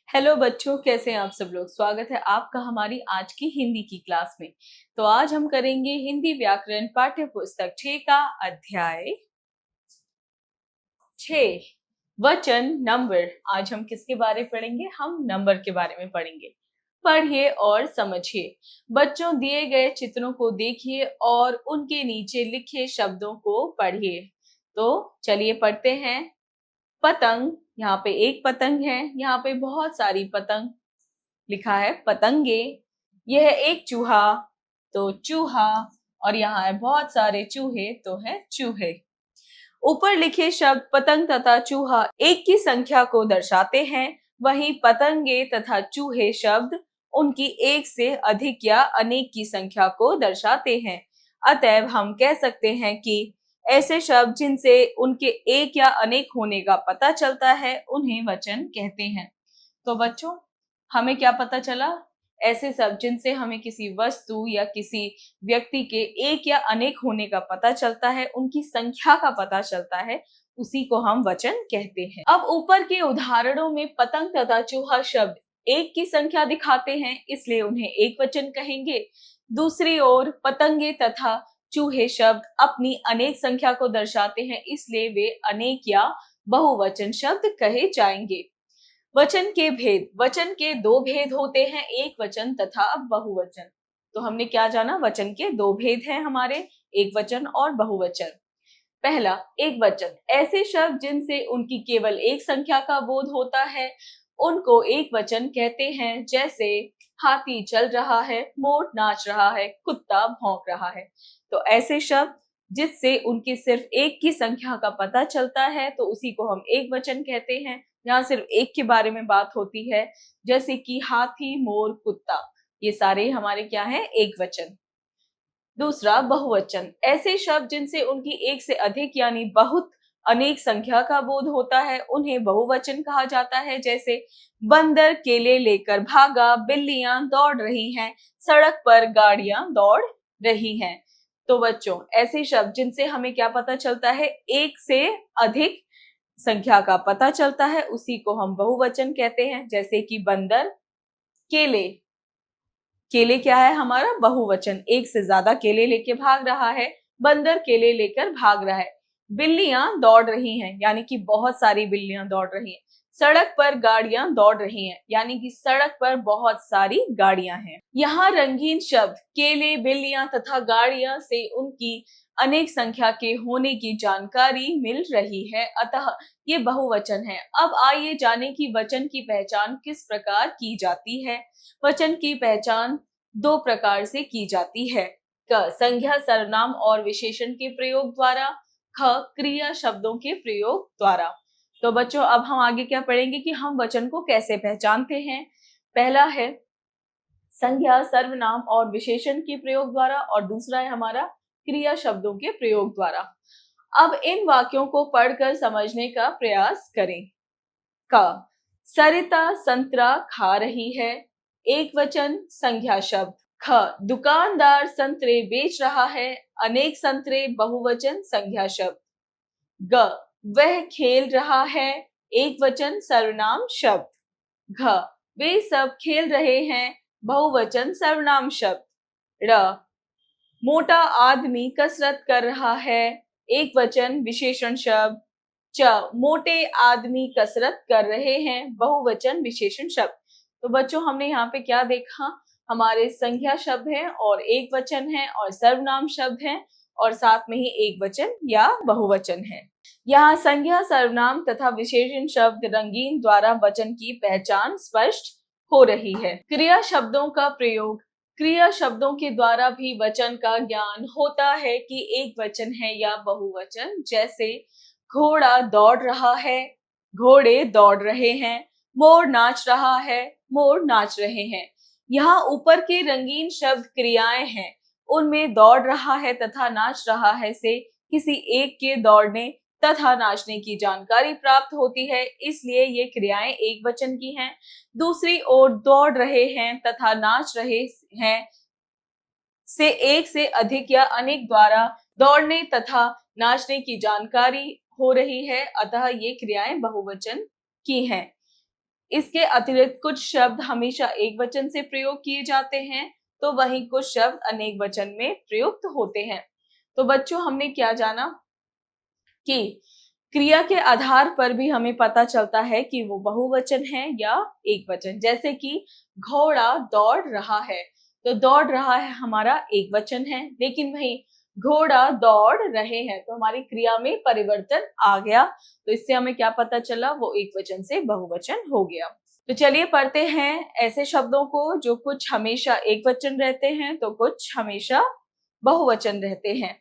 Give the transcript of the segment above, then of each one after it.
Hello बच्चों, कैसे हैं आप सब लोग। स्वागत है आपका हमारी आज की हिंदी की क्लास में। तो आज हम करेंगे हिंदी व्याकरण पाठ्य पुस्तक 6 का अध्याय 6 वचन नंबर। आज हम किसके बारे में पढ़ेंगे? हम नंबर के बारे में पढ़ेंगे। पढ़िए और समझिए। बच्चों, दिए गए चित्रों को देखिए और उनके नीचे लिखे शब्दों को पढ़िए। तो चलिए पढ़ते हैं। पतंग, यहाँ पे एक पतंग है, यहाँ पे बहुत सारी पतंग लिखा है पतंगे। यह है एक चूहा, तो चूहा। और यहाँ है बहुत सारे चूहे, तो है चूहे। ऊपर लिखे शब्द पतंग तथा चूहा एक की संख्या को दर्शाते हैं, वहीं पतंगे तथा चूहे शब्द उनकी एक से अधिक या अनेक की संख्या को दर्शाते हैं। अतएव हम कह सकते हैं कि ऐसे शब्द जिनसे उनके एक या अनेक होने का पता चलता है उन्हें वचन कहते हैं। तो बच्चों, हमें क्या पता चला? ऐसे शब्द जिनसे हमें किसी वस्तु या किसी व्यक्ति के एक या अनेक होने का पता चलता है, उनकी संख्या का पता चलता है, उसी को हम वचन कहते हैं। अब ऊपर के उदाहरणों में पतंग तथा चूहा शब्द एक की संख्या दिखाते हैं, इसलिए उन्हें एक वचन कहेंगे। दूसरी ओर पतंगे तथा चूहे शब्द अपनी अनेक संख्या को दर्शाते हैं, इसलिए वे अनेक या बहुवचन शब्द कहे जाएंगे। वचन के भेद। वचन के दो भेद होते हैं, एक वचन तथा बहुवचन। तो हमने क्या जाना? वचन के दो भेद हैं हमारे, एक वचन और बहुवचन। पहला, एक वचन। ऐसे शब्द जिनसे उनकी केवल एक संख्या का बोध होता है उनको एक वचन कहते हैं। जैसे हाथी चल रहा है, मोर नाच रहा है, कुत्ता भौंक रहा है। तो ऐसे शब्द जिससे उनकी सिर्फ एक की संख्या का पता चलता है तो उसी को हम एक वचन कहते हैं। यहाँ सिर्फ एक के बारे में बात होती है, जैसे कि हाथी, मोर, कुत्ता, ये सारे हमारे क्या हैं? एक वचन। दूसरा, बहुवचन। ऐसे शब्द जिनसे उनकी एक से अधिक यानी बहुत अनेक संख्या का बोध होता है उन्हें बहुवचन कहा जाता है। जैसे बंदर केले लेकर भागा, बिल्लियां दौड़ रही हैं, सड़क पर गाड़ियां दौड़ रही हैं। तो बच्चों, ऐसे शब्द जिनसे हमें क्या पता चलता है? एक से अधिक संख्या का पता चलता है, उसी को हम बहुवचन कहते हैं। जैसे कि बंदर केले। केले क्या है हमारा? बहुवचन। एक से ज्यादा केले लेके भाग रहा है, बंदर केले लेकर भाग रहा है। बिल्लियां दौड़ रही हैं, यानी कि बहुत सारी बिल्लियां दौड़ रही हैं। सड़क पर गाड़ियां दौड़ रही हैं, यानी कि सड़क पर बहुत सारी गाड़ियां हैं। यहाँ रंगीन शब्द केले, बिल्लियां तथा गाड़ियां से उनकी अनेक संख्या के होने की जानकारी मिल रही है, अतः ये बहुवचन है। अब आइए जाने कि वचन की पहचान किस प्रकार की जाती है। वचन की पहचान दो प्रकार से की जाती है। क, संज्ञा, सर्वनाम और विशेषण के प्रयोग द्वारा। ख, क्रिया शब्दों के प्रयोग द्वारा। तो बच्चों, अब हम आगे क्या पढ़ेंगे कि हम वचन को कैसे पहचानते हैं। पहला है संज्ञा, सर्वनाम और विशेषण के प्रयोग द्वारा, और दूसरा है हमारा क्रिया शब्दों के प्रयोग द्वारा। अब इन वाक्यों को पढ़कर समझने का प्रयास करें। क, सरिता संतरा खा रही है, एक वचन संज्ञा शब्द। ख, दुकानदार संतरे बेच रहा है, अनेक संतरे बहुवचन संज्ञा शब्द। ग, वह खेल रहा है, एक वचन सर्वनाम शब्द। घ, वे सब खेल रहे हैं, बहुवचन सर्वनाम शब्द। ड़, मोटा आदमी कसरत कर रहा है, एक वचन विशेषण शब्द। च, मोटे आदमी कसरत कर रहे हैं, बहुवचन विशेषण शब्द। तो बच्चों, हमने यहाँ पे क्या देखा? हमारे संज्ञा शब्द हैं और एक वचन है, और सर्वनाम शब्द हैं और साथ में ही एक वचन या बहुवचन है। यहाँ संज्ञा, सर्वनाम तथा विशेषण शब्द रंगीन द्वारा वचन की पहचान स्पष्ट हो रही है। क्रिया शब्दों का प्रयोग। क्रिया शब्दों के द्वारा भी वचन का ज्ञान होता है कि एक वचन है या बहुवचन। जैसे घोड़ा दौड़ रहा है, घोड़े दौड़ रहे हैं। मोर नाच रहा है, मोर नाच रहे हैं। यहाँ ऊपर के रंगीन शब्द क्रियाएं हैं, उनमें दौड़ रहा है तथा नाच रहा है से किसी एक के दौड़ने तथा नाचने की जानकारी प्राप्त होती है, इसलिए ये क्रियाएं एक वचन की हैं। दूसरी ओर दौड़ रहे हैं तथा नाच रहे हैं से एक से अधिक या अनेक द्वारा दौड़ने तथा नाचने की जानकारी हो रही है, अतः ये क्रियाएं बहुवचन की हैं। इसके अतिरिक्त कुछ शब्द हमेशा एक वचन से प्रयोग किए जाते हैं, तो वहीं कुछ शब्द अनेक वचन में प्रयुक्त होते हैं। तो बच्चों, हमने क्या जाना कि क्रिया के आधार पर भी हमें पता चलता है कि वो बहुवचन है या एक वचन। जैसे कि घोड़ा दौड़ रहा है, तो दौड़ रहा है हमारा एक वचन है, लेकिन वहीं घोड़ा दौड़ रहे हैं तो हमारी क्रिया में परिवर्तन आ गया। तो इससे हमें क्या पता चला, वो एक वचन से बहुवचन हो गया। तो चलिए पढ़ते हैं ऐसे शब्दों को जो कुछ हमेशा एक वचन रहते हैं तो कुछ हमेशा बहुवचन रहते हैं।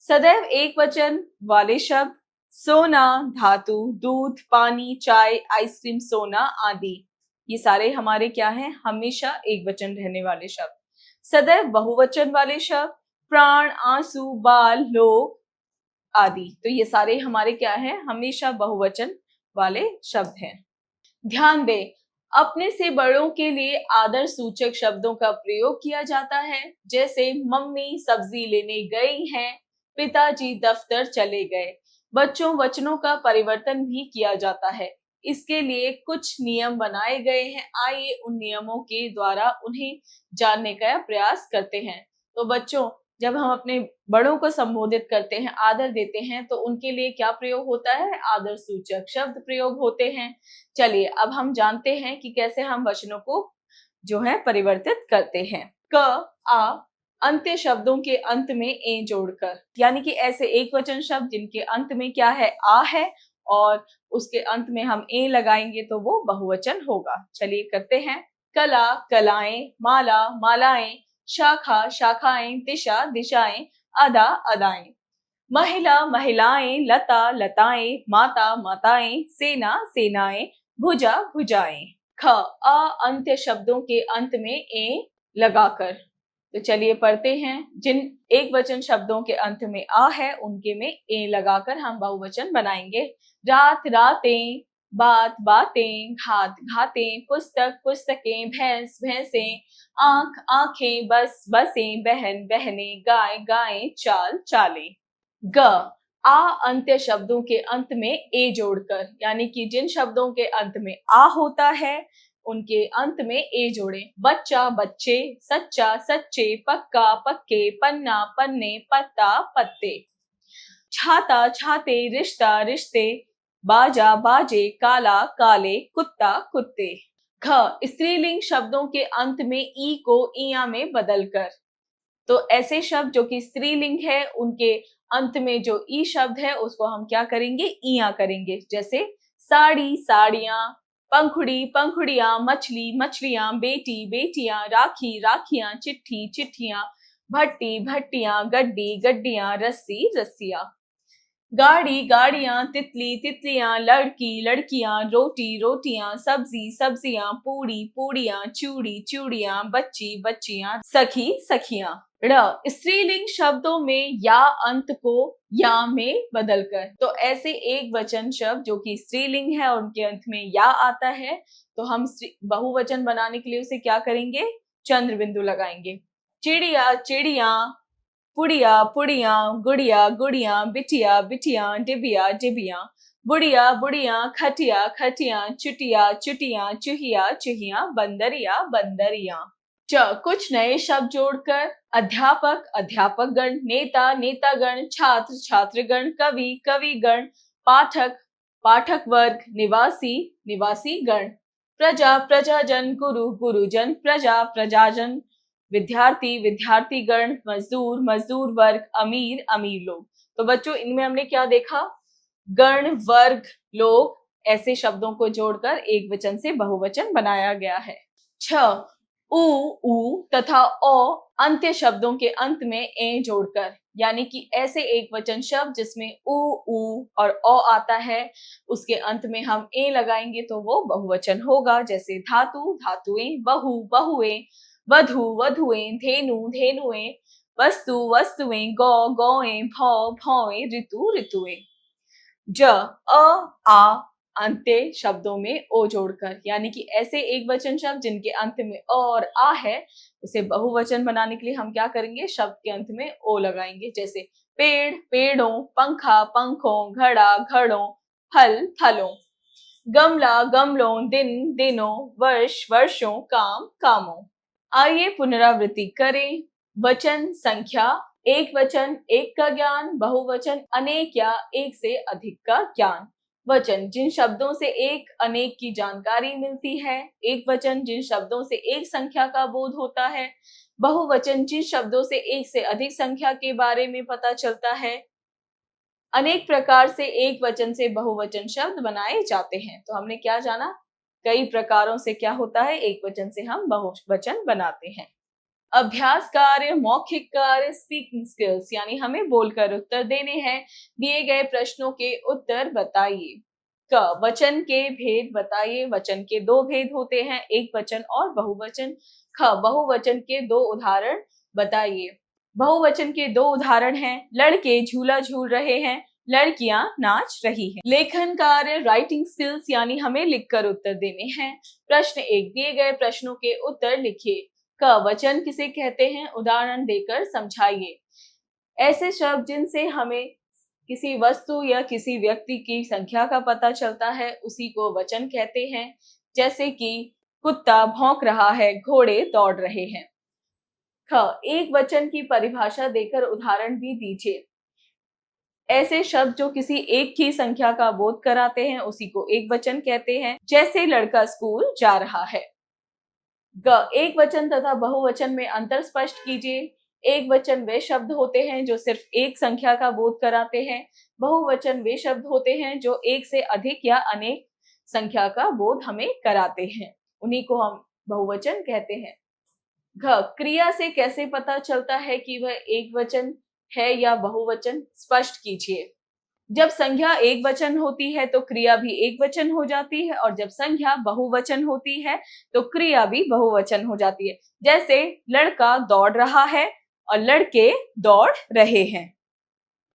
सदैव एक वचन वाले शब्द सोना, धातु, दूध, पानी, चाय, आइसक्रीम, सोना आदि, ये सारे हमारे क्या हैं, हमेशा एक वचन रहने वाले शब्द। सदैव बहुवचन वाले शब्द प्राण, आंसू, बाल, लोग आदि, तो ये सारे हमारे क्या हैं, हमेशा बहुवचन वाले शब्द हैं। ध्यान दें, अपने से बड़ों के लिए आदर सूचक शब्दों का प्रयोग किया जाता है, जैसे मम्मी सब्जी लेने गई हैं, पिताजी दफ्तर चले गए। बच्चों, वचनों का परिवर्तन भी किया जाता है। इसके लिए कुछ नियम बनाए गए हैं। आइए उन नियमों के द्वारा उन्हें जानने का प्रयास करते हैं। तो बच्चों, जब हम अपने बड़ों को संबोधित करते हैं, आदर देते हैं, तो उनके लिए क्या प्रयोग होता है, आदर सूचक शब्द प्रयोग होते हैं। चलिए अब हम जानते हैं कि कैसे हम वचनों को जो है परिवर्तित करते हैं। क, आ, अंत्य शब्दों के अंत में ए जोड़कर, यानी कि ऐसे एक वचन शब्द जिनके अंत में क्या है, आ है, और उसके अंत में हम ए लगाएंगे तो वो बहुवचन होगा। चलिए करते हैं। कला, कलाएं, माला, मालाएं, शाखा, शाखाएं, दिशा, दिशाएं, अदा, अदाएं। महिला, महिलाएं, लता, लताएं, माता, माताएं, सेना, सेनाएं, भुजा, भुजाएं। ख, अ अंत्य शब्दों के अंत में ए लगाकर। तो चलिए पढ़ते हैं। जिन एक वचन शब्दों के अंत में आ है उनके में ए लगाकर हम बहुवचन बनाएंगे। रात, रातें, बात, बातें, घात, घातें, पुस्तक, पुस्तकें, भैंस, भैंसें, आंख, आंखें, बस, बसें, बहन, बहनें, गाय, गायें, चाल, चालें। ग, आ अंत्य शब्दों के अंत में ए जोड़कर, यानी कि जिन शब्दों के अंत में आ होता है उनके अंत में ए जोड़े। बच्चा, बच्चे, सच्चा, सच्चे, पक्का, पक्के, पन्ना, पन्ने, पत्ता, पत्ते। छाता, छाते, रिश्ता, रिश्ते, बाजा, बाजे, काला, काले, कुत्ता, कुत्ते। घ, स्त्रीलिंग शब्दों के अंत में ई को इया में बदलकर। तो ऐसे शब्द जो कि स्त्रीलिंग है उनके अंत में जो ई शब्द है उसको हम क्या करेंगे, इया करेंगे। जैसे साड़ी, साड़ियां, पंखुड़ी, पंखुड़ियां, मछली, मछलियां, बेटी, बेटियां, राखी, राखियां, चिट्ठी, चिट्ठियां, भट्टी, भट्टियां, गड्डी, गड्डियां, रस्सी, रस्सियां। गाड़ी, गाड़ियां, तितली, तितलियां, लड़की, लड़कियां, रोटी, रोटियां, सब्जी, सब्जियां, पूड़ी, पूड़ियां, चूड़ी, चूड़ियां, बच्ची, बच्चियां, सखी, सखियां। ड़, स्त्रीलिंग शब्दों में या अंत को या में बदलकर। तो ऐसे एक वचन शब्द जो कि स्त्रीलिंग है और उनके अंत में या आता है, तो हम बहुवचन बनाने के लिए उसे क्या करेंगे, चंद्र बिंदु लगाएंगे। चिड़िया, चिड़िया, पुड़िया, पुड़िया, गुड़िया, गुड़िया, बिटिया, बिटिया, डिबिया, डिबिया, बुढ़िया, बुढ़िया, खटिया, खटिया, चुटिया, चुटिया, चूहिया, चूहिया, बंदरिया, बंदरिया। च, कुछ नए शब्द जोड़कर। अध्यापक, अध्यापकगण, नेता, नेतागण, छात्र, छात्रगण, कवि, कविगण, पाठक, पाठक वर्ग, निवासी, निवासी गण। प्रजा, प्रजाजन, गुरु, गुरुजन, प्रजा, प्रजाजन, विद्यार्थी, विद्यार्थीगण, मजदूर, मजदूर वर्ग, अमीर, अमीर लोग। तो बच्चों, इनमें हमने क्या देखा, गण, वर्ग, लोग, ऐसे शब्दों को जोड़कर एक वचन से बहुवचन बनाया गया है। छ, उ, ऊ तथा ओ अंत्य शब्दों के अंत में ए जोड़कर, यानी कि ऐसे एक वचन शब्द जिसमें उ, ऊ और ओ आता है उसके अंत में हम ए लगाएंगे तो वो बहुवचन होगा। जैसे धातु, धातुएं, बहु, बहुएं, वधु, वधुएं, धेनु, धेनुएं, वस्तु, वस्तुएं, गौ, गौएं, भौ, भौएं, ऋतु, ऋतुएं। ज, आ अंत्य शब्दों में ओ जोड़कर, यानी कि ऐसे एक वचन शब्द जिनके अंत में अ और आ है उसे बहुवचन बनाने के लिए हम क्या करेंगे, शब्द के अंत में ओ लगाएंगे। जैसे पेड़, पेड़ों, पंखा, पंखों, घड़ा, घड़ों, फल, फलों। गमला, गमलों, दिन, दिनों, वर्ष, वर्षों, काम, कामों। आइए पुनरावृत्ति करें। वचन संख्या, एक वचन एक का ज्ञान, बहुवचन अनेक या एक से अधिक का ज्ञान। वचन जिन शब्दों से एक अनेक की जानकारी मिलती है। एक वचन जिन शब्दों से एक संख्या का बोध होता है। बहुवचन जिन शब्दों से एक से अधिक संख्या के बारे में पता चलता है। अनेक प्रकार से एक वचन से बहुवचन शब्द बनाए जाते हैं। तो हमने क्या जाना, कई प्रकारों से क्या होता है, एक वचन से हम बहुवचन बनाते हैं। अभ्यास कार्य, मौखिक कार्य, स्पीकिंग स्किल्स, यानी हमें बोलकर उत्तर देने हैं। दिए गए प्रश्नों के उत्तर बताइए। क, वचन के भेद बताइए। वचन के दो भेद होते हैं, एक वचन और बहुवचन। ख, बहुवचन के दो उदाहरण बताइए। बहुवचन के दो उदाहरण हैं, लड़के झूला झूल रहे हैं, लड़कियां नाच रही हैं। लेखन कार्य, राइटिंग स्किल्स, यानी हमें लिखकर उत्तर देने हैं। प्रश्न एक, दिए गए प्रश्नों के उत्तर लिखिए। क, वचन किसे कहते हैं, उदाहरण देकर समझाइए। ऐसे शब्द जिनसे हमें किसी वस्तु या किसी व्यक्ति की संख्या का पता चलता है, उसी को वचन कहते हैं। जैसे कि कुत्ता भौंक रहा है, घोड़े दौड़ रहे हैं। ख, एक वचन की परिभाषा देकर उदाहरण भी दीजिए। ऐसे शब्द जो किसी एक की संख्या का बोध कराते हैं, उसी को एक वचन कहते हैं। जैसे लड़का स्कूल जा रहा है। ग, एक वचन तथा बहुवचन में अंतर स्पष्ट कीजिए। एक वचन वे शब्द होते हैं जो सिर्फ एक संख्या का बोध कराते हैं। बहुवचन वे शब्द होते हैं जो एक से अधिक या अनेक संख्या का बोध हमें कराते हैं, उन्हीं को हम बहुवचन कहते हैं। घ, क्रिया से कैसे पता चलता है कि वह एक वचन है या बहुवचन, स्पष्ट कीजिए। जब संख्या एक वचन होती है तो क्रिया भी एक वचन हो जाती है, और जब संख्या बहुवचन होती है तो क्रिया भी बहुवचन हो जाती है। जैसे लड़का दौड़ रहा है और लड़के दौड़ रहे हैं।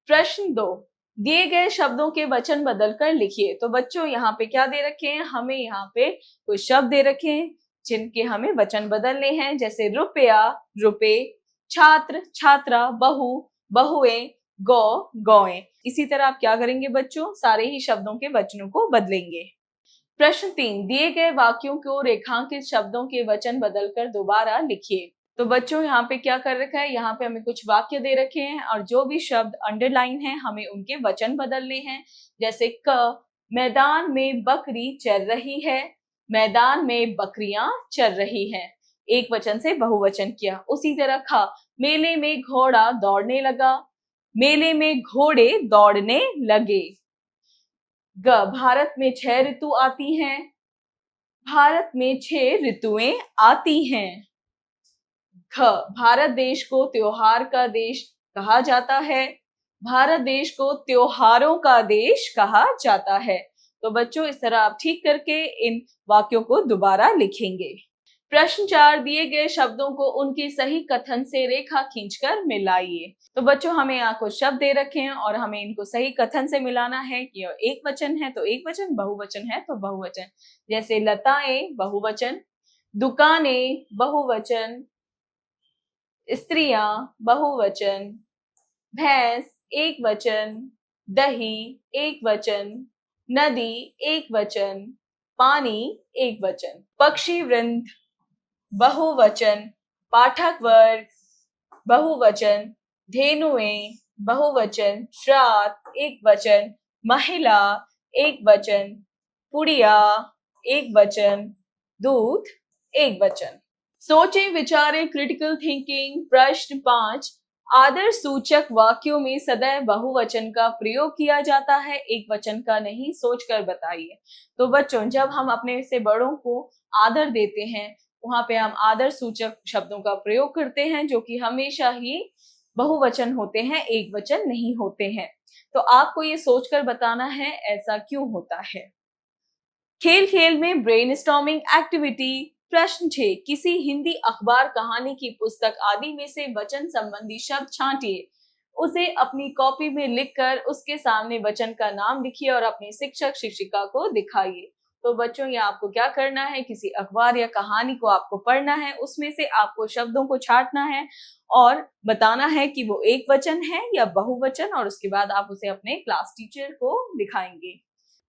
प्रश्न 2, दिए गए शब्दों के वचन बदलकर लिखिए। तो बच्चों यहाँ पे क्या दे रखे हैं, हमें यहाँ पे कुछ शब्द दे रखे हैं जिनके हमें वचन बदलने हैं। जैसे रुपया, रुपए, छात्र, छात्रा, बहू, बहुएं, गौ, गौएं। इसी तरह आप क्या करेंगे बच्चों, सारे ही शब्दों के वचनों को बदलेंगे। प्रश्न 3, दिए गए वाक्यों को रेखांकित शब्दों के वचन बदलकर दोबारा लिखिए। तो बच्चों यहाँ पे क्या कर रखा है, यहाँ पे हमें कुछ वाक्य दे रखे हैं और जो भी शब्द अंडरलाइन हैं हमें उनके वचन बदलने हैं। जैसे क, मैदान में बकरी चर रही है, मैदान में बकरियां चर रही हैं, एक वचन से बहुवचन किया। उसी तरह ख, मेले में घोड़ा दौड़ने लगा, मेले में घोड़े दौड़ने लगे। ग, भारत में 6 ऋतु आती हैं, भारत में 6 ऋतुएं आती हैं। ख, भारत देश को त्योहार का देश कहा जाता है, भारत देश को त्योहारों का देश कहा जाता है। तो बच्चों इस तरह आप ठीक करके इन वाक्यों को दोबारा लिखेंगे। प्रश्न 4, दिए गए शब्दों को उनके सही कथन से रेखा खींचकर मिलाइए। तो बच्चों हमें यहाँ कुछ शब्द दे रखे हैं और हमें इनको सही कथन से मिलाना है कि एक वचन है तो एक वचन, बहुवचन है तो बहुवचन। जैसे लताएं बहुवचन, दुकानें बहुवचन, स्त्रियां बहुवचन, भैंस एक वचन, दही एक वचन, नदी एक वचन, पानी एक वचन, पक्षी वृंद बहुवचन, पाठक वर्ग बहुवचन, धेनुएं बहुवचन, श्राद्ध एक वचन, महिला एक वचन, पुड़िया एक वचन, दूध एक वचन। सोचें विचारें, क्रिटिकल थिंकिंग। प्रश्न 5, आदर सूचक वाक्यों में सदैव बहुवचन का प्रयोग किया जाता है, एक वचन का नहीं, सोचकर बताइए। तो बच्चों जब हम अपने से बड़ों को आदर देते हैं वहां पे हम आदर सूचक शब्दों का प्रयोग करते हैं जो कि हमेशा ही बहुवचन होते हैं, एक वचन नहीं होते हैं। तो आपको ये सोचकर बताना है ऐसा क्यों होता है। खेल खेल में ब्रेनस्टॉर्मिंग एक्टिविटी। प्रश्न 6, किसी हिंदी अखबार, कहानी की पुस्तक आदि में से वचन संबंधी शब्द छांटिए, उसे अपनी कॉपी में लिखकर उसके सामने वचन का नाम लिखिए और अपने शिक्षक शिक्षिका को दिखाइए। तो बच्चों ये आपको क्या करना है, किसी अखबार या कहानी को आपको पढ़ना है, उसमें से आपको शब्दों को छांटना है और बताना है कि वो एक वचन है या बहुवचन, और उसके बाद आप उसे अपने क्लास टीचर को दिखाएंगे।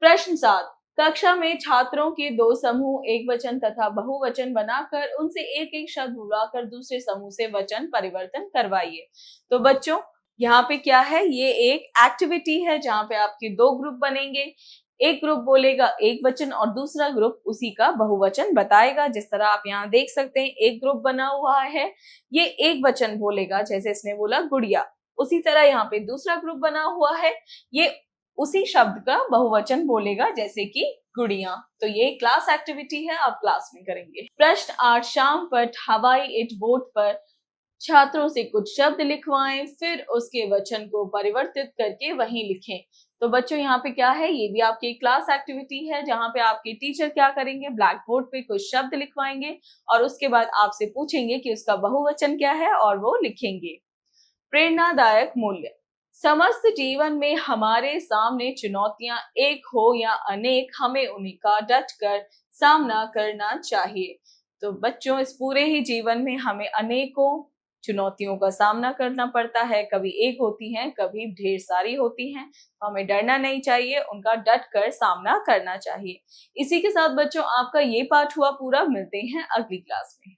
प्रश्न 7, कक्षा में छात्रों के दो समूह एक वचन तथा बहुवचन बनाकर उनसे एक एक शब्द बुलाकर दूसरे समूह से वचन परिवर्तन करवाइए। तो बच्चों, यहाँ पे क्या है, ये एक एक्टिविटी है जहाँ पे आपके दो ग्रुप बनेंगे। एक ग्रुप बोलेगा एक वचन और दूसरा ग्रुप उसी का बहुवचन बताएगा। जिस तरह आप यहाँ देख सकते हैं, एक ग्रुप बना हुआ है, ये एक वचन बोलेगा, जैसे इसने बोला गुड़िया। उसी तरह यहाँ पे दूसरा ग्रुप बना हुआ है, ये उसी शब्द का बहुवचन बोलेगा, जैसे कि गुड़िया। तो ये क्लास एक्टिविटी है, आप क्लास में करेंगे। प्रश्न 8, शाम पर हवाई इट बोर्ड पर छात्रों से कुछ शब्द लिखवाएं, फिर उसके वचन को परिवर्तित करके वहीं लिखें। तो बच्चों, यहाँ पे क्या है, ये भी आपकी क्लास एक्टिविटी है जहाँ पे आपके टीचर क्या करेंगे, ब्लैक बोर्ड पे कुछ शब्द लिखवाएंगे और उसके बाद आपसे पूछेंगे कि उसका बहुवचन क्या है और वो लिखेंगे। प्रेरणादायक मूल्य। समस्त जीवन में हमारे सामने चुनौतियां एक हो या अनेक, हमें उन्हीं का डट कर सामना करना चाहिए। तो बच्चों, इस पूरे ही जीवन में हमें अनेकों चुनौतियों का सामना करना पड़ता है। कभी एक होती हैं, कभी ढेर सारी होती हैं। हमें डरना नहीं चाहिए, उनका डट कर सामना करना चाहिए। इसी के साथ बच्चों, आपका ये पाठ हुआ पूरा। मिलते हैं अगली क्लास में।